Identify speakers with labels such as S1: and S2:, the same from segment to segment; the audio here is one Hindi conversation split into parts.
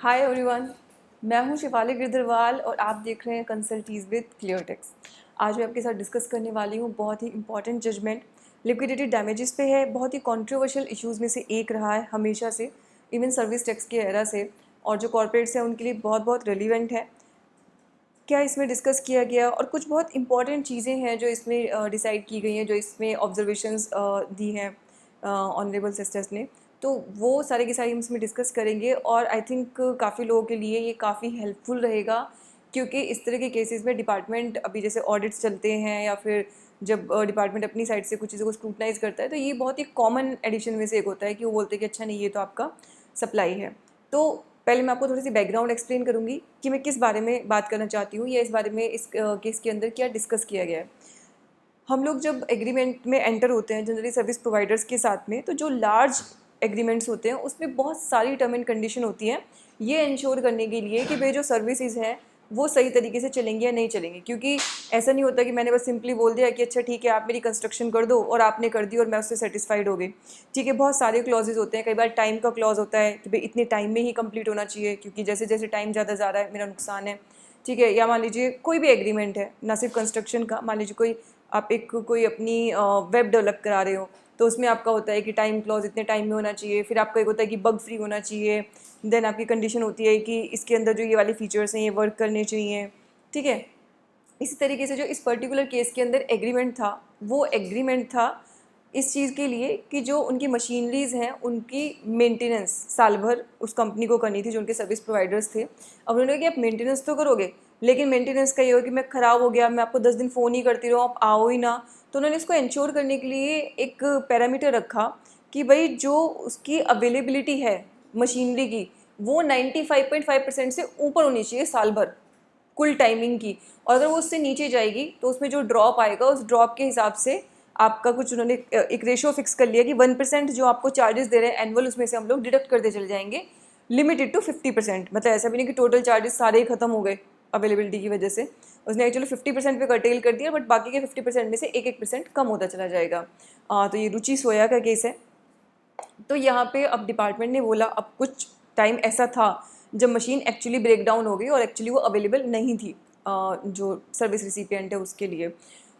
S1: हाय एवरीवन, मैं हूं शिवाली गिरधरवाल और आप देख रहे हैं कंसल्टीज विद क्लियर टेक्स। आज मैं आपके साथ डिस्कस करने वाली हूं बहुत ही इंपॉर्टेंट जजमेंट लिक्विडिटी डैमेजेस पे है। बहुत ही कंट्रोवर्शियल इश्यूज़ में से एक रहा है हमेशा से, इवन सर्विस टैक्स के एरा से, और जो कॉर्पोरेट्स हैं उनके लिए बहुत बहुत रेलिवेंट है। क्या इसमें डिस्कस किया गया और कुछ बहुत इंपॉर्टेंट चीज़ें हैं जो इसमें डिसाइड की गई हैं, जो इसमें ऑब्जर्वेशंस दी हैं ऑनरेबल सिस्टर्स ने। तो वो सारे की सारी हम इसमें डिस्कस करेंगे और आई थिंक काफ़ी लोगों के लिए ये काफ़ी हेल्पफुल रहेगा, क्योंकि इस तरह के केसेस में डिपार्टमेंट अभी जैसे ऑडिट्स चलते हैं या फिर जब डिपार्टमेंट अपनी साइड से कुछ चीज़ों को स्क्रूटनाइज करता है, तो ये बहुत ही कॉमन एडिशन में से एक होता है कि वो बोलते हैं कि अच्छा नहीं, ये तो आपका सप्लाई है। तो पहले मैं आपको थोड़ी सी बैकग्राउंड एक्सप्लेन करूँगी कि मैं किस बारे में बात करना चाहती हूँ या इस बारे में इस केस के अंदर क्या डिस्कस किया गया है। हम लोग जब एग्रीमेंट में एंटर होते हैं जनरली सर्विस प्रोवाइडर्स के साथ में, तो जो लार्ज एग्रीमेंट्स होते हैं उसमें बहुत सारी टर्म एंड कंडीशन होती हैं, ये इंश्योर करने के लिए कि भाई जो सर्विसेज हैं वो सही तरीके से चलेंगे या नहीं चलेंगे। क्योंकि ऐसा नहीं होता कि मैंने बस सिंपली बोल दिया कि अच्छा ठीक है आप मेरी कंस्ट्रक्शन कर दो और आपने कर दी और मैं उससे सेटिस्फाइड हो गई। ठीक है, बहुत सारे क्लॉजेज होते हैं। कई बार टाइम का क्लॉज होता है कि भाई इतने टाइम में ही कंप्लीट होना चाहिए, क्योंकि जैसे जैसे टाइम ज़्यादा जा रहा है मेरा नुकसान है। ठीक है, या मान लीजिए कोई भी एग्रीमेंट है, ना सिर्फ कंस्ट्रक्शन का, मान लीजिए कोई आप कोई अपनी वेब डेवलप करा रहे हो, तो उसमें आपका होता है कि टाइम क्लॉज इतने टाइम में होना चाहिए। फिर आपका एक होता है कि बग फ्री होना चाहिए। देन आपकी कंडीशन होती है कि इसके अंदर जो ये वाले फीचर्स हैं ये वर्क करने चाहिए। ठीक है, इसी तरीके से जो इस पर्टिकुलर केस के अंदर एग्रीमेंट था, वो एग्रीमेंट था इस चीज़ के लिए कि जो उनकी मशीनरीज हैं उनकी मेंटेनेंस साल भर उस कंपनी को करनी थी, जो उनके सर्विस प्रोवाइडर्स थे। अब उन्होंने कहा कि आप मेंटेनेंस तो करोगे, लेकिन मेंटेनेंस का ये हो कि मैं ख़राब हो गया, मैं आपको 10 दिन फ़ोन ही करती रहूँ, आप आओ ही ना। तो उन्होंने इसको इंश्योर करने के लिए एक पैरामीटर रखा कि भाई जो उसकी अवेलेबिलिटी है मशीनरी की, वो 95.5% से ऊपर होनी चाहिए साल भर कुल टाइमिंग की। और अगर वो उससे नीचे जाएगी तो उसमें जो ड्रॉप आएगा उस ड्रॉप के हिसाब से आपका कुछ उन्होंने एक रेशियो फिक्स कर लिया कि 1% जो आपको चार्जेस दे रहे हैं एनुअल, उसमें से हम लोग डिडक्ट करते चले जाएंगे, लिमिटेड टू 50%। मतलब ऐसा भी नहीं कि टोटल चार्जेस सारे ही खत्म हो गए अवेलेबिलिटी की वजह से। उसने एक्चुअली 50% पे कर्टेल कर दिया, बट बाकी के 50% में से 1% कम होता चला जाएगा। तो ये रुचि सोया का केस है। तो यहाँ पे अब डिपार्टमेंट ने बोला, अब कुछ टाइम ऐसा था जब मशीन एक्चुअली ब्रेक डाउन हो गई और एक्चुअली वो अवेलेबल नहीं थी जो सर्विस रिसिपिएंट है उसके लिए।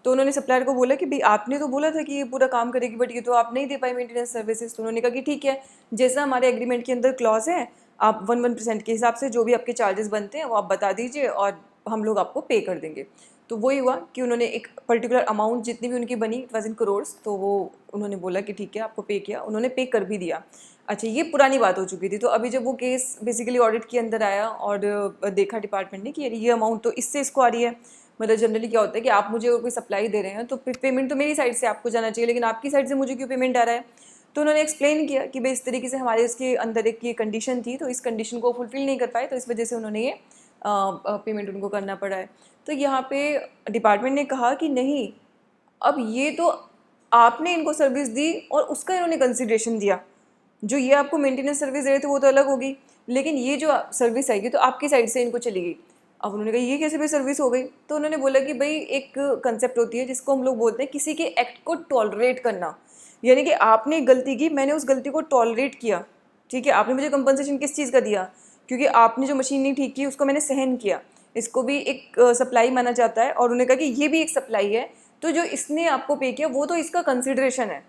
S1: तो उन्होंने सप्लायर को बोला कि भाई आपने तो बोला था कि ये पूरा काम करेगी, बट ये तो आप नहीं दे पाई मेंटेनेंस सर्विसेज। तो उन्होंने कहा कि ठीक है, जैसा हमारे एग्रीमेंट के अंदर क्लॉज है, आप 1% के हिसाब से जो भी आपके चार्जेस बनते हैं वो आप बता दीजिए और हम लोग आपको पे कर देंगे। तो वही हुआ कि उन्होंने एक पर्टिकुलर अमाउंट जितनी भी उनकी बनी, इट वॉज इन करोड्स, तो वो उन्होंने बोला कि ठीक है आपको पे किया, उन्होंने पे कर भी दिया। अच्छा, ये पुरानी बात हो चुकी थी। तो अभी जब वो केस बेसिकली ऑडिट के अंदर आया और देखा डिपार्टमेंट ने कि यार ये अमाउंट तो इससे इसको आ रही है। मतलब जनरली क्या होता है कि आप मुझे कोई सप्लाई दे रहे हैं तो पेमेंट तो मेरी साइड से आपको जाना चाहिए, लेकिन आपकी साइड से मुझे क्यों पेमेंट आ रहा है। तो उन्होंने एक्सप्लेन किया कि भाई इस तरीके से हमारे इसके अंदर एक ये कंडीशन थी, तो इस कंडीशन को फुलफिल नहीं कर पाए, तो इस वजह से उन्होंने ये पेमेंट उनको करना पड़ा है। तो यहाँ पे डिपार्टमेंट ने कहा कि नहीं, अब ये तो आपने इनको सर्विस दी और उसका इन्होंने कंसिडरेशन दिया। जो ये आपको मेंटेनेंस सर्विस दे रहे थे वो तो अलग होगी, लेकिन ये जो सर्विस आएगी तो आपकी साइड से इनको चली गई। अब उन्होंने कहा ये कैसे भी सर्विस हो गई। तो उन्होंने बोला कि भाई एक कंसेप्ट होती है जिसको हम लोग बोलते हैं किसी के एक्ट को टॉलरेट करना। यानी कि आपने एक गलती की, मैंने उस गलती को टॉलरेट किया। ठीक है, आपने मुझे कंपनसेशन किस चीज़ का दिया, क्योंकि आपने जो मशीन नहीं ठीक की उसको मैंने सहन किया। इसको भी एक सप्लाई माना जाता है। और उन्होंने कहा कि ये भी एक सप्लाई है, तो जो इसने आपको पे किया वो तो इसका कंसिडरेशन है।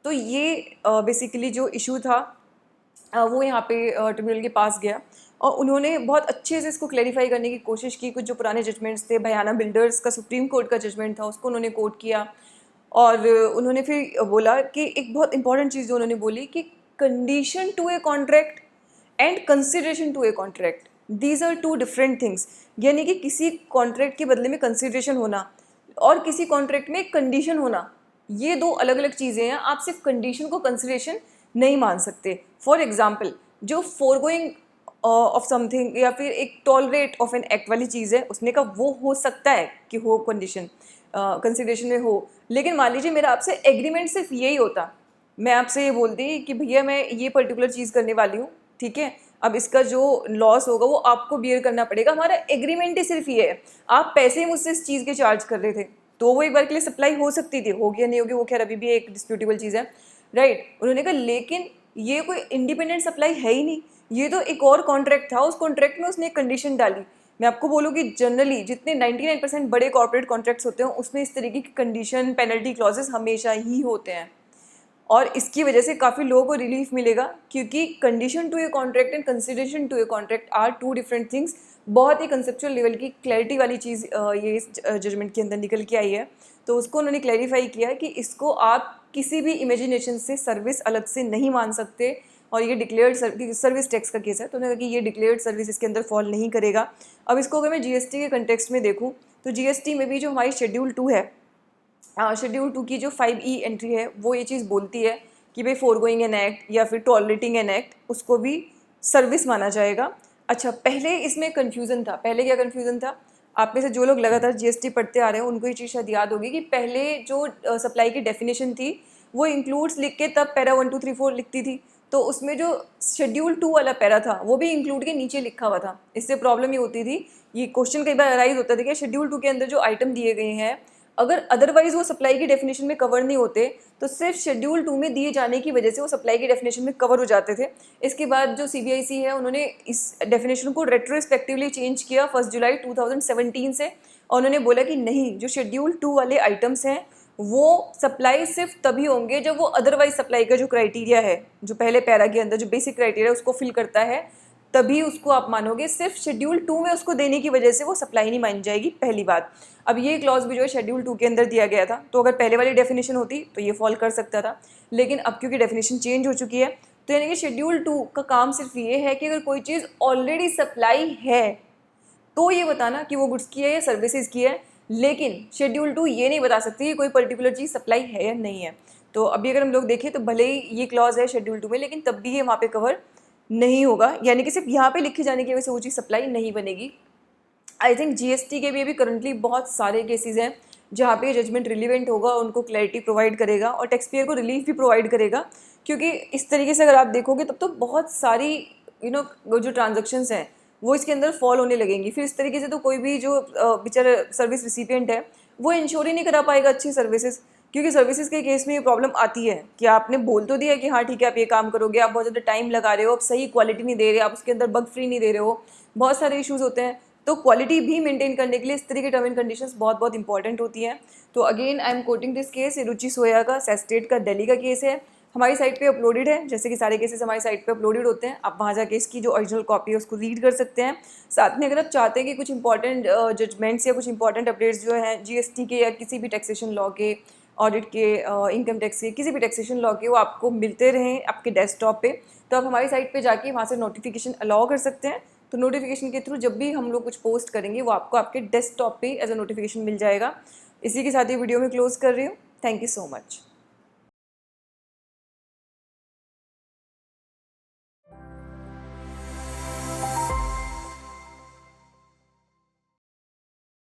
S1: तो ये बेसिकली जो इशू था वो यहाँ पे ट्रिब्यूनल के पास गया और उन्होंने बहुत अच्छे से इसको क्लैरिफाई करने की कोशिश की। कुछ जो पुराने जजमेंट्स थे, भयाना बिल्डर्स का सुप्रीम कोर्ट का जजमेंट था, उसको उन्होंने कोट किया। और उन्होंने फिर बोला कि एक बहुत इंपॉर्टेंट चीज़ जो उन्होंने बोली कि condition to a contract and consideration to a contract, these are two different things. यानी कि किसी कॉन्ट्रैक्ट के बदले में कंसिडरेशन होना और किसी कॉन्ट्रैक्ट में एक कंडीशन होना, ये दो अलग अलग चीज़ें हैं। आप सिर्फ कंडीशन को कंसिडरेशन नहीं मान सकते। फॉर एग्जाम्पल, जो फोरगोइंग ऑफ समथिंग या फिर एक टॉलरेट ऑफ एन एक्ट वाली चीज़ है, उसने कहा वो हो सकता है कि हो कंडीशन कंसिडरेशन में हो। लेकिन मान लीजिए मेरा आपसे एग्रीमेंट सिर्फ यही होता, मैं आपसे ये बोलती कि भैया मैं ये पर्टिकुलर चीज़ करने वाली हूँ, ठीक है, अब इसका जो लॉस होगा वो आपको बियर करना पड़ेगा, हमारा एग्रीमेंट ही सिर्फ ये है, आप पैसे ही मुझसे इस चीज़ के चार्ज कर रहे थे, तो वो एक बार के लिए सप्लाई हो सकती थी। होगी या नहीं होगी वो खैर अभी भी एक डिस्प्यूटेबल चीज़ है, राइट। उन्होंने कहा लेकिन ये कोई इंडिपेंडेंट सप्लाई है ही नहीं, ये तो एक और कॉन्ट्रैक्ट था, उस कॉन्ट्रैक्ट में उसने एक कंडीशन डाली। मैं आपको बोलूँ कि जनरली जितने 99% बड़े कॉर्पोरेट कॉन्ट्रैक्ट्स होते हैं उसमें इस तरीके की कंडीशन, पेनल्टी क्लॉजेस हमेशा ही होते हैं, और इसकी वजह से काफ़ी लोगों को रिलीफ मिलेगा, क्योंकि condition to a contract and consideration to a contract are two different things. बहुत ही कंसेप्चुअल लेवल की क्लैरिटी वाली चीज़ ये इस जजमेंट के अंदर निकल के आई है। तो उसको उन्होंने क्लैरिफाई किया कि इसको आप किसी भी इमेजिनेशन से सर्विस अलग से नहीं मान सकते, और ये डिक्लेयर्ड सर्विस टैक्स का केस है, तो उन्होंने कहा कि ये डिक्लेयर्ड सर्विस इसके अंदर फॉल नहीं करेगा। अब इसको अगर मैं जीएसटी के कंटेक्स्ट में देखूँ तो जीएसटी में भी जो हमारी शेड्यूल 2 है, शेड्यूल 2 की जो 5E एंट्री है वो ये चीज़ बोलती है कि भाई फोरगोइंग एन एक्ट या फिर टॉलरेटिंग एन एक्ट उसको भी सर्विस माना जाएगा। अच्छा, पहले इसमें कन्फ्यूज़न था। पहले क्या कन्फ्यूज़न था? आप में से जो लोग लगातार जीएसटी पढ़ते आ रहे हैं उनको ये चीज़ शायद याद होगी कि पहले जो सप्लाई की डेफिनेशन थी वो इंक्लूड्स लिख के तब पैरा 1 2 3 4 लिखती थी, तो उसमें जो शेड्यूल 2 वाला पैरा था वो भी इंक्लूड के नीचे लिखा हुआ था। इससे प्रॉब्लम ये होती थी, ये क्वेश्चन कई बार अराइज होता था कि शेड्यूल 2 के अंदर जो आइटम दिए गए हैं अगर अदरवाइज वो सप्लाई की डेफिनेशन में कवर नहीं होते तो सिर्फ शेड्यूल 2 में दिए जाने की वजह से वो सप्लाई की डेफिनेशन में कवर हो जाते थे। इसके बाद जो सीबीआईसी है उन्होंने इस डेफिनेशन को रेट्रोस्पेक्टिवली चेंज किया 1 जुलाई 2017 से, और उन्होंने बोला कि नहीं, जो शेड्यूल 2 वाले आइटम्स हैं वो सप्लाई सिर्फ तभी होंगे जब वो अदरवाइज सप्लाई का जो क्राइटेरिया है, जो पहले पैरा के अंदर जो बेसिक क्राइटेरिया उसको फिल करता है, तभी उसको आप मानोगे। सिर्फ शेड्यूल 2 में उसको देने की वजह से वो सप्लाई नहीं मानी जाएगी, पहली बात। अब ये क्लॉज भी जो है शेड्यूल 2 के अंदर दिया गया था, तो अगर पहले वाली डेफिनेशन होती तो ये फॉल कर सकता था, लेकिन अब क्योंकि डेफिनेशन चेंज हो चुकी है तो यानी कि शेड्यूल 2 का काम सिर्फ ये है कि अगर कोई चीज़ ऑलरेडी सप्लाई है तो ये बताना कि वो गुड्स की है या सर्विसेज की है, लेकिन शेड्यूल 2 ये नहीं बता सकती कि कोई पर्टिकुलर चीज़ सप्लाई है या नहीं है। तो अभी अगर हम लोग देखें तो भले ही ये क्लॉज है शेड्यूल 2 में, लेकिन तब भी ये वहाँ पे कवर नहीं होगा, यानी कि सिर्फ यहाँ पे लिखे जाने की वजह से वो चीज़ सप्लाई नहीं बनेगी। आई थिंक जीएसटी के भी अभी करंटली बहुत सारे केसेस हैं जहाँ पे जजमेंट रिलीवेंट होगा, उनको क्लैरिटी प्रोवाइड करेगा और टैक्स पेयर को रिलीफ भी प्रोवाइड करेगा, क्योंकि इस तरीके से अगर आप देखोगे तब तो बहुत सारी जो ट्रांजेक्शन्स हैं वो इसके अंदर फॉल होने लगेंगी। फिर इस तरीके से तो कोई भी जो बेचारा सर्विस रिसिपिएंट है वो इंश्योर ही नहीं करा पाएगा अच्छी सर्विसेज, क्योंकि सर्विसेज के केस में ये प्रॉब्लम आती है कि आपने बोल तो दिया कि हाँ ठीक है आप ये काम करोगे, आप बहुत ज़्यादा टाइम लगा रहे हो, आप सही क्वालिटी नहीं दे रहे, आप उसके अंदर बग फ्री नहीं दे रहे हो, बहुत सारे इश्यूज़ होते हैं। तो क्वालिटी भी मेंटेन करने के लिए इस तरह की टर्म एंड कंडीशंस बहुत बहुत इंपॉर्टेंट होती हैं। तो again I am quoting this case, Ruchi Soya का सेस्टेट का दिल्ली का केस है, हमारी साइट पे अपलोडेड है, जैसे कि सारे केसेस हमारी साइट पे अपलोडेड होते हैं। आप वहाँ जाके इसकी जो ओरिजिनल कॉपी है उसको रीड कर सकते हैं। साथ में अगर आप चाहते हैं कि कुछ इंपॉर्टेंट जजमेंट्स या कुछ इंपॉर्टेंट अपडेट्स जो हैं जीएसटी के या किसी भी टैक्सेशन लॉ के, ऑडिट के, इनकम टैक्स के, किसी भी टैक्सेशन लॉ के, वो आपको मिलते रहें आपके डेस्कटॉप पे, तो आप हमारी साइट पे जाके वहाँ से नोटिफिकेशन अलाउ कर सकते हैं। तो नोटिफिकेशन के थ्रू जब भी हम लोग कुछ पोस्ट करेंगे वो आपको आपके डेस्कटॉप पे एज अ नोटिफिकेशन मिल जाएगा। इसी के साथ ये वीडियो में क्लोज कर रही हूँ। Thank you so much.